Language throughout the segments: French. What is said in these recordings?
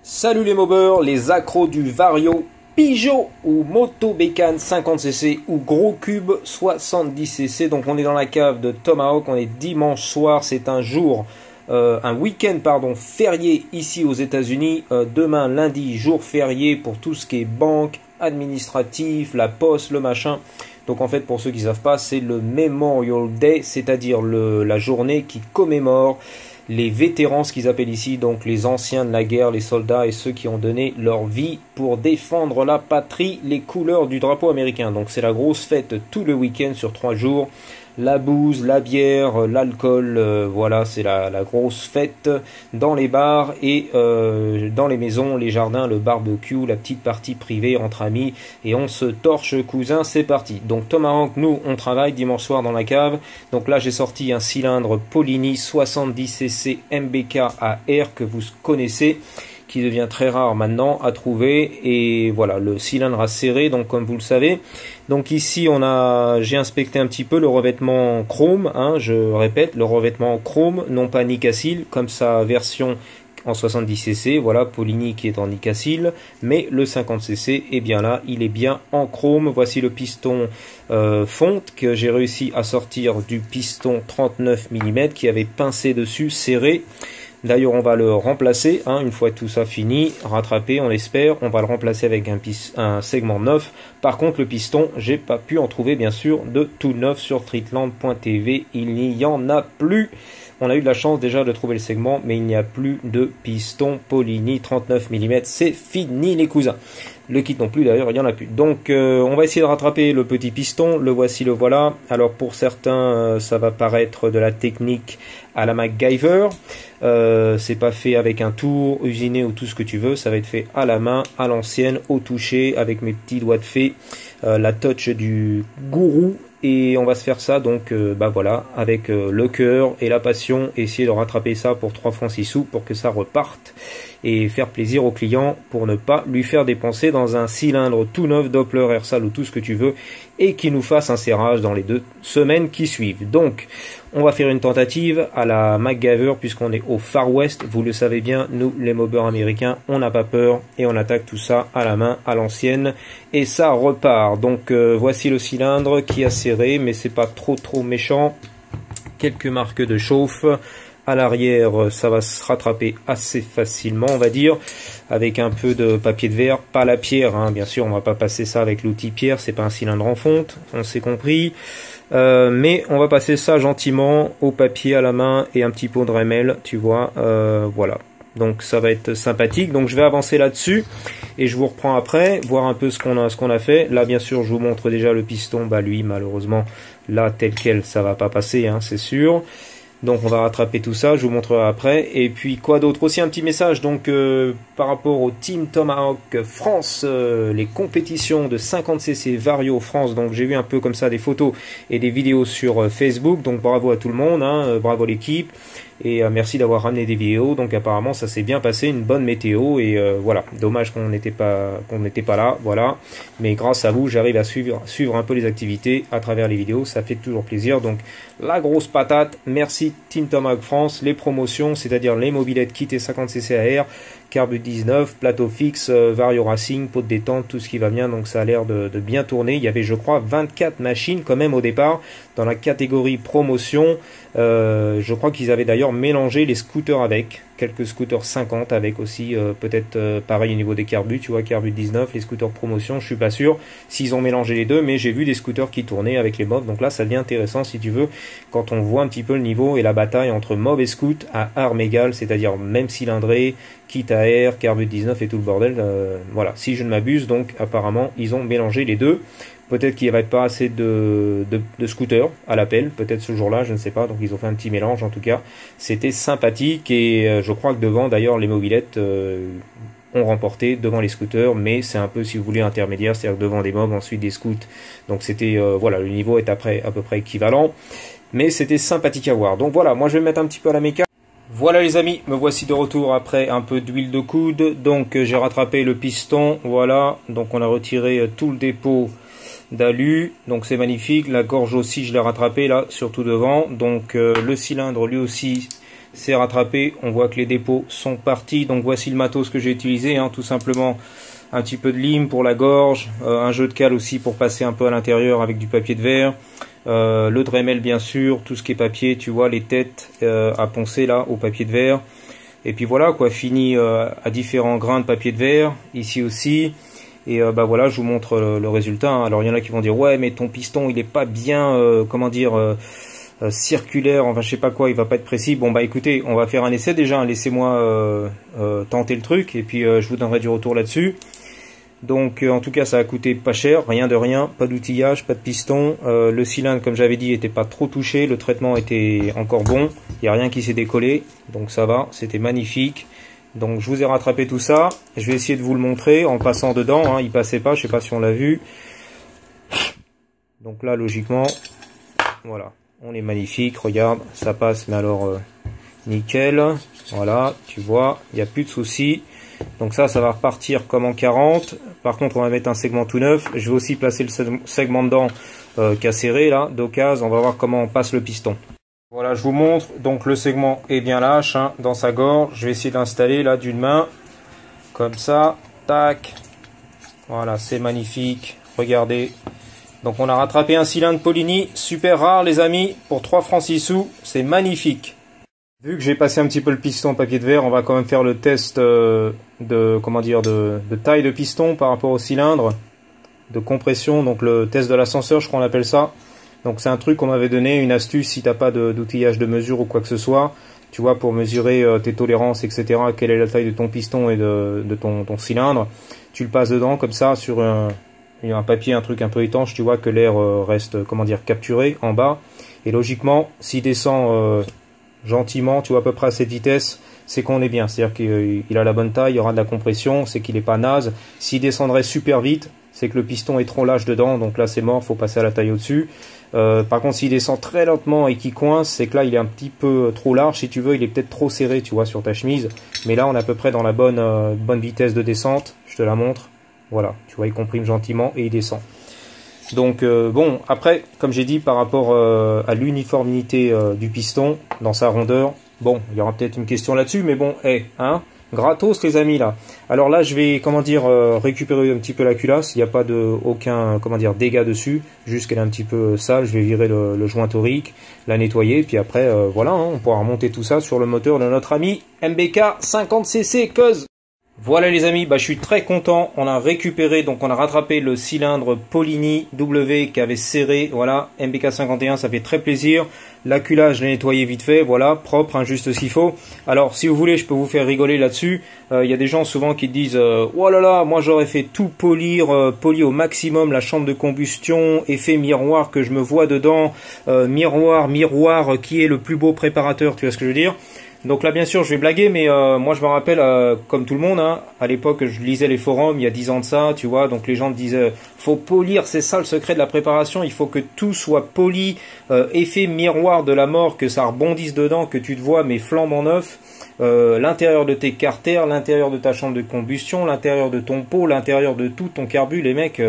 Salut les mobbers, les accros du Vario, Pigeot ou Moto Bécane 50cc ou Gros Cube 70cc. Donc on est dans la cave de Tomahawk, on est dimanche soir, c'est un jour, un week-end férié ici aux États-Unis. Demain lundi, jour férié pour tout ce qui est banque, administratif, la poste, le machin. Donc en fait pour ceux qui ne savent pas, c'est le Memorial Day, c'est-à-dire la journée qui commémore les vétérans, ce qu'ils appellent ici, donc les anciens de la guerre, les soldats et ceux qui ont donné leur vie pour défendre la patrie, les couleurs du drapeau américain. Donc c'est la grosse fête tout le week-end sur 3 jours. La bouse, la bière, l'alcool, voilà, c'est la grosse fête dans les bars et dans les maisons, les jardins, le barbecue, la petite partie privée entre amis et on se torche cousin, c'est parti. Donc Tomahawk, nous on travaille dimanche soir dans la cave. Donc là j'ai sorti un cylindre Polini 70cc MBK AR que vous connaissez, qui devient très rare maintenant à trouver, et voilà le cylindre à serrer, donc comme vous le savez. Donc ici j'ai inspecté un petit peu le revêtement chrome, hein, je répète, le revêtement chrome, non pas Nicacil comme sa version en 70cc, voilà Polini qui est en Nicacil, mais le 50cc est bien là, il est bien en chrome. Voici le piston fonte que j'ai réussi à sortir du piston 39 mm qui avait pincé dessus, serré. D'ailleurs on va le remplacer, hein, une fois tout ça fini, rattrapé on l'espère, on va le remplacer avec un segment neuf. Par contre le piston, j'ai pas pu en trouver bien sûr de tout neuf sur Treatland.tv, il n'y en a plus. On a eu de la chance déjà de trouver le segment, mais il n'y a plus de piston Polini 39 mm, c'est fini les cousins. Le kit non plus d'ailleurs, il n'y en a plus. Donc on va essayer de rattraper le petit piston, le voici, le voilà. Alors pour certains ça va paraître de la technique à la MacGyver. C'est pas fait avec un tour usiné ou tout ce que tu veux, ça va être fait à la main, à l'ancienne, au toucher, avec mes petits doigts de fée, la touch du gourou. Et on va se faire ça donc voilà, avec le cœur et la passion, essayer de rattraper ça pour 3 francs 6 sous pour que ça reparte et faire plaisir au client pour ne pas lui faire dépenser dans un cylindre tout neuf, Doppler, Airsal ou tout ce que tu veux, et qui nous fasse un serrage dans les 2 semaines qui suivent. Donc on va faire une tentative à la MacGyver puisqu'on est au Far West, vous le savez bien, nous les mobbers américains, on n'a pas peur et on attaque tout ça à la main, à l'ancienne, et ça repart. Donc voici le cylindre qui a serré, mais c'est pas trop méchant. Quelques marques de chauffe. À l'arrière, ça va se rattraper assez facilement, on va dire, avec un peu de papier de verre, pas la pierre, hein, bien sûr, on va pas passer ça avec l'outil pierre, c'est pas un cylindre en fonte, on s'est compris, mais on va passer ça gentiment au papier à la main et un petit pot de Dremel, tu vois, voilà. Donc ça va être sympathique, donc je vais avancer là-dessus et je vous reprends après, voir un peu ce qu'on a fait. Là bien sûr je vous montre déjà le piston, bah lui malheureusement là tel quel ça va pas passer, hein, c'est sûr. Donc on va rattraper tout ça, je vous montrerai après. Et puis quoi d'autre, aussi un petit message donc par rapport au Team Tomahawk France, les compétitions de 50cc Vario France. Donc j'ai vu un peu comme ça des photos et des vidéos sur Facebook, donc bravo à tout le monde, hein, bravo l'équipe. Et merci d'avoir ramené des vidéos, donc apparemment ça s'est bien passé, une bonne météo, et voilà, dommage qu'on n'était pas là, voilà, mais grâce à vous j'arrive à suivre un peu les activités à travers les vidéos, ça fait toujours plaisir. Donc la grosse patate, merci Team Tomahawk France, les promotions, c'est-à-dire les mobilettes kit et 50cc AR, Carbut 19, plateau fixe, Vario Racing, pot de détente, tout ce qui va bien, donc ça a l'air de bien tourner. Il y avait je crois 24 machines quand même au départ dans la catégorie promotion. Je crois qu'ils avaient d'ailleurs mélangé les scooters avec, quelques scooters 50 avec aussi, peut-être pareil au niveau des Carbut, tu vois, Carbut 19, les scooters promotion, je suis pas sûr s'ils ont mélangé les deux, mais j'ai vu des scooters qui tournaient avec les mobs, donc là ça devient intéressant si tu veux, quand on voit un petit peu le niveau et la bataille entre mob et scoot à armes égales, c'est-à-dire même cylindré, kit à air, Carbut 19 et tout le bordel, voilà, si je ne m'abuse, donc apparemment ils ont mélangé les deux. Peut-être qu'il n'y avait pas assez de scooters à l'appel, peut-être ce jour-là, je ne sais pas. Donc ils ont fait un petit mélange, en tout cas. C'était sympathique et je crois que devant, d'ailleurs, les mobilettes ont remporté devant les scooters. Mais c'est un peu, si vous voulez, intermédiaire, c'est-à-dire devant des mobs, ensuite des scouts. Donc c'était, voilà, le niveau est après à peu près équivalent. Mais c'était sympathique à voir. Donc voilà, moi je vais me mettre un petit peu à la méca. Voilà les amis, me voici de retour après un peu d'huile de coude. Donc j'ai rattrapé le piston, voilà. Donc on a retiré tout le dépôt d'alu, donc c'est magnifique. La gorge aussi je l'ai rattrapé là, surtout devant. Donc le cylindre lui aussi c'est rattrapé. On voit que les dépôts sont partis. Donc voici le matos que j'ai utilisé, hein, tout simplement un petit peu de lime pour la gorge, un jeu de cale aussi pour passer un peu à l'intérieur avec du papier de verre, le Dremel bien sûr, tout ce qui est papier, tu vois, les têtes à poncer là au papier de verre. Et puis voilà quoi, fini à différents grains de papier de verre, ici aussi. Et bah voilà, je vous montre le résultat, hein. Alors il y en a qui vont dire ouais mais ton piston il est pas bien, comment dire, circulaire, enfin je sais pas quoi, il va pas être précis. Bon bah écoutez, on va faire un essai déjà, hein. Laissez-moi tenter le truc et puis je vous donnerai du retour là-dessus. Donc en tout cas ça a coûté pas cher, rien de rien, pas d'outillage, pas de piston, le cylindre comme j'avais dit était pas trop touché, le traitement était encore bon, il n'y a rien qui s'est décollé, donc ça va, c'était magnifique. Donc je vous ai rattrapé tout ça, je vais essayer de vous le montrer en passant dedans, hein. Il passait pas, je sais pas si on l'a vu. Donc là logiquement, voilà, on est magnifique, regarde, ça passe mais alors nickel, voilà, tu vois, il n'y a plus de soucis. Donc ça va repartir comme en 40. Par contre on va mettre un segment tout neuf. Je vais aussi placer le segment dedans qui a serré là, d'occasion. On va voir comment on passe le piston. Voilà, je vous montre. Donc le segment est bien lâche, hein, dans sa gorge. Je vais essayer d'installer là d'une main. Comme ça. Tac. Voilà, c'est magnifique. Regardez. Donc on a rattrapé un cylindre Polini. Super rare les amis. Pour 3 francs 6 sous. C'est magnifique. Vu que j'ai passé un petit peu le piston en papier de verre, on va quand même faire le test de taille de piston par rapport au cylindre, de compression, donc le test de l'ascenseur, je crois qu'on appelle ça. Donc c'est un truc qu'on m'avait donné, une astuce si t'as pas d'outillage de mesure ou quoi que ce soit, tu vois, pour mesurer tes tolérances, etc., quelle est la taille de ton piston et de ton cylindre. Tu le passes dedans comme ça sur un papier, un truc un peu étanche, tu vois que l'air reste, comment dire, capturé en bas. Et logiquement, s'il descend gentiment, tu vois, à peu près à cette vitesse, c'est qu'on est bien. C'est-à-dire qu'il a la bonne taille, il y aura de la compression, c'est qu'il n'est pas naze. S'il descendrait super vite, c'est que le piston est trop lâche dedans, donc là c'est mort, faut passer à la taille au-dessus. Par contre, s'il descend très lentement et qu'il coince, c'est que là il est un petit peu trop large, si tu veux, il est peut-être trop serré, tu vois, sur ta chemise. Mais là on est à peu près dans la bonne vitesse de descente, je te la montre. Voilà, tu vois, il comprime gentiment et il descend. Donc bon, après, comme j'ai dit, par rapport à l'uniformité du piston dans sa rondeur, bon, il y aura peut-être une question là-dessus, mais bon, hein, gratos les amis là. Alors là, je vais, comment dire, récupérer un petit peu la culasse. Il n'y a pas aucun, comment dire, dégât dessus, juste qu'elle est un petit peu sale. Je vais virer le joint torique, la nettoyer, puis après, voilà, hein, on pourra remonter tout ça sur le moteur de notre ami MBK 50cc Cause. Voilà les amis, bah, je suis très content, on a récupéré, donc on a rattrapé le cylindre Polini W qui avait serré, voilà, MBK 51, ça fait très plaisir. L'acculage, je l'ai nettoyé vite fait, voilà, propre, hein, juste ce qu'il faut. Alors si vous voulez, je peux vous faire rigoler là-dessus. Il y a des gens souvent qui disent oh là là, moi j'aurais fait tout polir, poli au maximum la chambre de combustion, effet miroir que je me vois dedans, miroir, qui est le plus beau préparateur, tu vois ce que je veux dire? Donc là bien sûr je vais blaguer, mais moi je me rappelle comme tout le monde, hein, à l'époque je lisais les forums il y a 10 ans de ça, tu vois, donc les gens disaient faut polir, c'est ça le secret de la préparation, il faut que tout soit poli, effet miroir de la mort, que ça rebondisse dedans, que tu te vois mais flambant neuf, l'intérieur de tes carters, l'intérieur de ta chambre de combustion, l'intérieur de ton pot, l'intérieur de tout ton carbu, les mecs.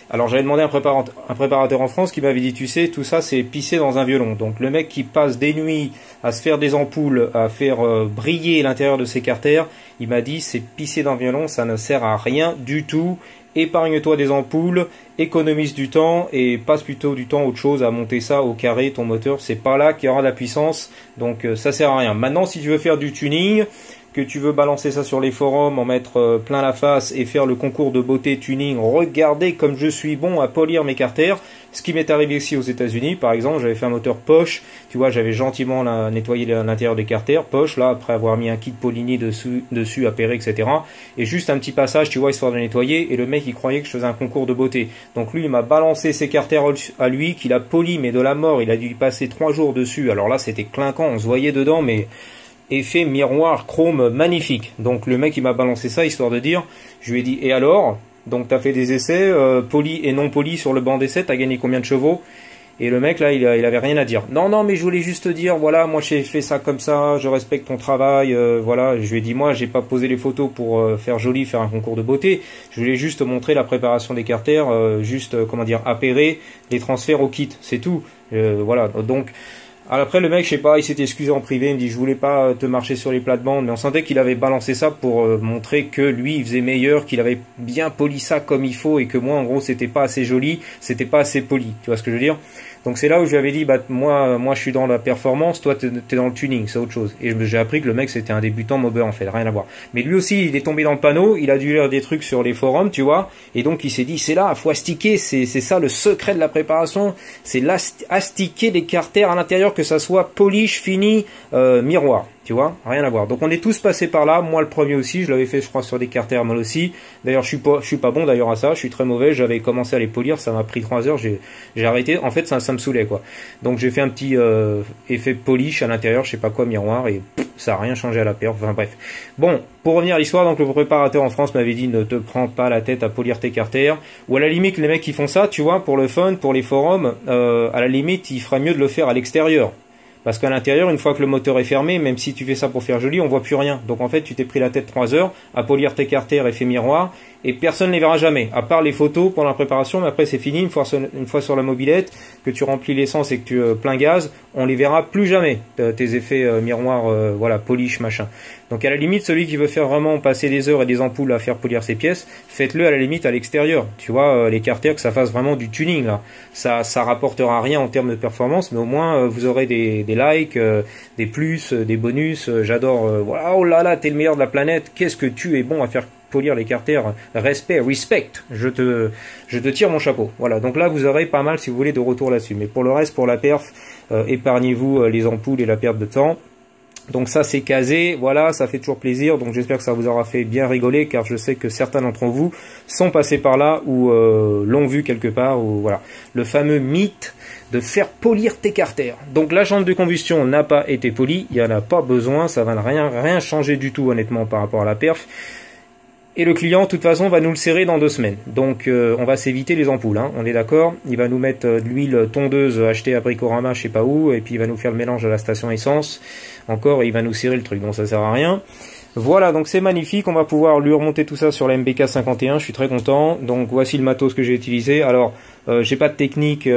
Alors j'avais demandé à un préparateur en France qui m'avait dit tu sais tout ça c'est pisser dans un violon. Donc le mec qui passe des nuits à se faire des ampoules, à faire briller l'intérieur de ses carters, il m'a dit c'est pisser dans un violon, ça ne sert à rien du tout. Épargne-toi des ampoules, économise du temps et passe plutôt du temps autre chose à monter ça au carré, ton moteur, c'est pas là qu'il y aura de la puissance, donc ça sert à rien. Maintenant si tu veux faire du tuning, que tu veux balancer ça sur les forums, en mettre plein la face et faire le concours de beauté tuning, regardez comme je suis bon à polir mes carters. Ce qui m'est arrivé ici aux États-Unis, par exemple, j'avais fait un moteur Porsche, tu vois, j'avais gentiment nettoyé l'intérieur des carters, Porsche, là, après avoir mis un kit Polini dessus, appairé, etc. Et juste un petit passage, tu vois, histoire de nettoyer, et le mec, il croyait que je faisais un concours de beauté. Donc lui, il m'a balancé ses carters à lui, qu'il a poli, mais de la mort, il a dû y passer 3 jours dessus. Alors là, c'était clinquant, on se voyait dedans, mais effet miroir chrome magnifique. Donc le mec, il m'a balancé ça, histoire de dire, je lui ai dit, et alors? Donc t'as fait des essais, poli et non poli sur le banc d'essai, t'as gagné combien de chevaux? Et le mec là, il avait rien à dire. Non, non, mais je voulais juste te dire, voilà, moi j'ai fait ça comme ça, je respecte ton travail, voilà. Je lui ai dit, moi j'ai pas posé les photos pour faire joli, faire un concours de beauté. Je voulais juste te montrer la préparation des carters, juste, comment dire, appairer les transferts au kit, c'est tout. Voilà, donc... Alors après le mec, je sais pas, il s'est excusé en privé, il me dit je voulais pas te marcher sur les plates-bandes, mais on sentait qu'il avait balancé ça pour montrer que lui il faisait meilleur, qu'il avait bien poli ça comme il faut et que moi en gros c'était pas assez joli, c'était pas assez poli, tu vois ce que je veux dire? Donc c'est là où je lui avais dit bah moi je suis dans la performance, toi t'es dans le tuning, c'est autre chose. Et j'ai appris que le mec c'était un débutant mobber en fait, rien à voir. Mais lui aussi il est tombé dans le panneau, il a dû lire des trucs sur les forums, tu vois, et donc il s'est dit c'est là, faut astiquer, c'est ça le secret de la préparation, c'est astiquer les carters à l'intérieur, que ça soit polish, fini, miroir. Tu vois, rien à voir. Donc on est tous passés par là, moi le premier aussi, je l'avais fait je crois sur des carters mal aussi. D'ailleurs je suis pas bon d'ailleurs à ça, je suis très mauvais, j'avais commencé à les polir, ça m'a pris 3 heures, j'ai arrêté, en fait ça me saoulait quoi. Donc j'ai fait un petit effet polish à l'intérieur, je sais pas quoi, miroir, et ça a rien changé à la perf, enfin bref. Bon, pour revenir à l'histoire, donc le préparateur en France m'avait dit ne te prends pas la tête à polir tes carters, ou à la limite les mecs qui font ça, tu vois, pour le fun, pour les forums, à la limite il ferait mieux de le faire à l'extérieur. Parce qu'à l'intérieur, une fois que le moteur est fermé, même si tu fais ça pour faire joli, on voit plus rien. Donc en fait, tu t'es pris la tête 3 heures à polir tes carters, effet miroir, et personne ne les verra jamais, à part les photos pendant la préparation, mais après c'est fini, une fois sur la mobilette, que tu remplis l'essence et que tu plein gaz, on les verra plus jamais, tes effets miroirs, voilà, polish, machin. Donc à la limite, celui qui veut faire vraiment passer des heures et des ampoules à faire polir ses pièces, faites-le à la limite à l'extérieur. Tu vois, les carters, que ça fasse vraiment du tuning là. Ça rapportera rien en termes de performance, mais au moins vous aurez des likes, des plus, des bonus. J'adore, voilà, oh là là, t'es le meilleur de la planète, qu'est-ce que tu es bon à faire polir les carters, respect, je te tire mon chapeau. Voilà, donc là vous aurez pas mal si vous voulez de retour là-dessus. Mais pour le reste, pour la perf, épargnez-vous les ampoules et la perte de temps. Donc ça c'est casé, voilà, ça fait toujours plaisir, donc j'espère que ça vous aura fait bien rigoler, car je sais que certains d'entre vous sont passés par là, ou l'ont vu quelque part, ou voilà. Le fameux mythe de faire polir tes carters. Donc la jante de combustion n'a pas été polie, il n'y en a pas besoin, ça va rien changer du tout honnêtement par rapport à la perf. Et le client, de toute façon, va nous le serrer dans 2 semaines. Donc, on va s'éviter les ampoules, hein, on est d'accord. Il va nous mettre de l'huile tondeuse achetée à Bricorama, je sais pas où, et puis il va nous faire le mélange à la station essence. Encore, il va nous serrer le truc, donc ça sert à rien. Voilà, donc c'est magnifique, on va pouvoir lui remonter tout ça sur la MBK 51, je suis très content. Donc voici le matos que j'ai utilisé. Alors, j'ai pas de technique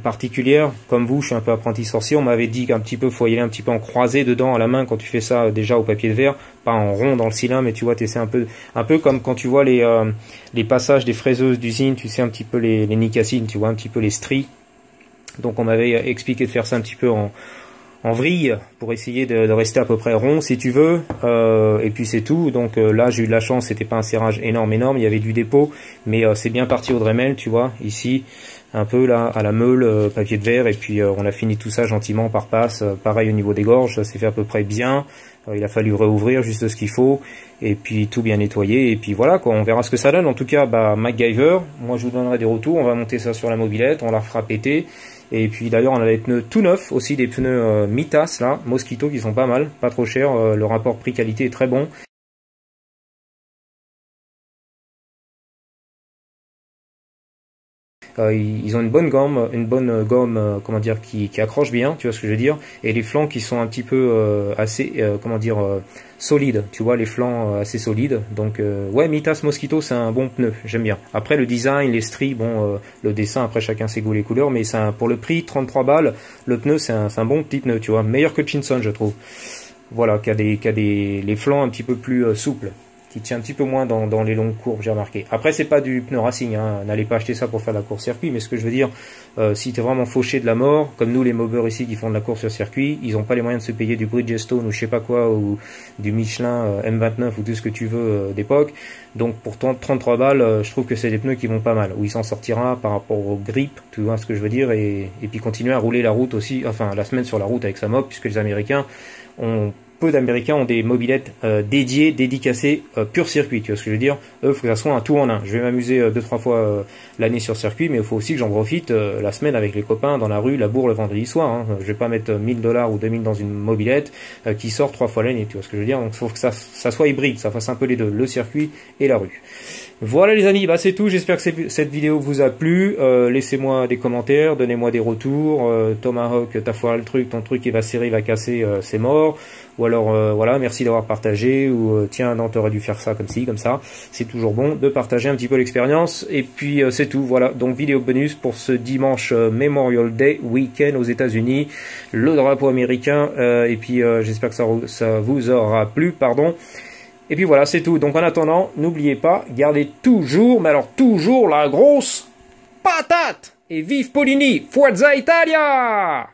particulière, comme vous, je suis un peu apprenti sorcier. On m'avait dit qu'un petit peu, faut y aller un petit peu en croisé dedans à la main quand tu fais ça déjà au papier de verre, pas en rond dans le cylindre, mais tu vois, tu essaies un peu comme quand tu vois les passages des fraiseuses d'usine, tu sais un petit peu les nicassines, tu vois un petit peu les stries. Donc on m'avait expliqué de faire ça un petit peu en vrille pour essayer de rester à peu près rond si tu veux, et puis c'est tout. Donc là j'ai eu de la chance, c'était pas un serrage énorme, il y avait du dépôt, mais c'est bien parti au Dremel, tu vois, ici un peu là à la meule, papier de verre, et puis on a fini tout ça gentiment par passe. Pareil au niveau des gorges, ça s'est fait à peu près bien. Il a fallu réouvrir juste ce qu'il faut, et puis tout bien nettoyer, et puis voilà quoi, on verra ce que ça donne. En tout cas, bah MacGyver, moi je vous donnerai des retours, on va monter ça sur la mobilette, on la fera péter. Et puis d'ailleurs on a des pneus tout neufs, aussi des pneus Mitas là, Mosquito, qui sont pas mal, pas trop chers, le rapport prix-qualité est très bon. Ils ont une bonne gomme, comment dire, qui accroche bien, tu vois ce que je veux dire, et les flancs qui sont un petit peu assez, comment dire, solides, tu vois, les flancs assez solides. Donc ouais, Mitas Mosquito, c'est un bon pneu, j'aime bien. Après le design, les stries, bon, le dessin, après chacun ses goûts, les couleurs, mais pour le prix, 33 balles, le pneu c'est un bon petit pneu, tu vois, meilleur que Chinson je trouve. Voilà, qui a les flancs un petit peu plus souples, qui tient un petit peu moins dans les longues courbes, j'ai remarqué. Après, c'est pas du pneu racing, hein. N'allez pas acheter ça pour faire de la course circuit, mais ce que je veux dire, si t'es vraiment fauché de la mort, comme nous les mobbers ici qui font de la course sur circuit, ils ont pas les moyens de se payer du Bridgestone ou je sais pas quoi, ou du Michelin M29 ou tout ce que tu veux d'époque. Donc pour 33 balles, je trouve que c'est des pneus qui vont pas mal, où il s'en sortira par rapport au grip, tu vois ce que je veux dire, et puis continuer à rouler la route aussi, enfin la semaine sur la route avec sa mob, puisque les Américains peu d'Américains ont des mobylettes dédiées, dédicacées, pur circuit, tu vois ce que je veux dire. Eux, il faut que ça soit un tout en un. Je vais m'amuser 2-3 fois l'année sur circuit, mais il faut aussi que j'en profite la semaine avec les copains dans la rue, la bourre le vendredi soir. Hein. Je vais pas mettre 1000$ ou 2000 dans une mobilette qui sort 3 fois l'année, tu vois ce que je veux dire. Donc il faut que ça soit hybride, ça fasse un peu les deux, le circuit et la rue. Voilà les amis, bah c'est tout, j'espère que cette vidéo vous a plu, laissez-moi des commentaires, donnez-moi des retours, Tomahawk, t'as foiré le truc, ton truc il va serrer, il va casser, c'est mort, ou alors voilà, merci d'avoir partagé, ou tiens, non, t'aurais dû faire ça comme ci, comme ça. C'est toujours bon de partager un petit peu l'expérience. Et puis c'est tout, voilà. Donc vidéo bonus pour ce dimanche Memorial Day week-end aux États-Unis, le drapeau américain. Et puis j'espère que ça vous aura plu, pardon. Et puis voilà, c'est tout. Donc en attendant, n'oubliez pas, gardez toujours, mais alors toujours la grosse patate. Et vive Polini, Forza Italia!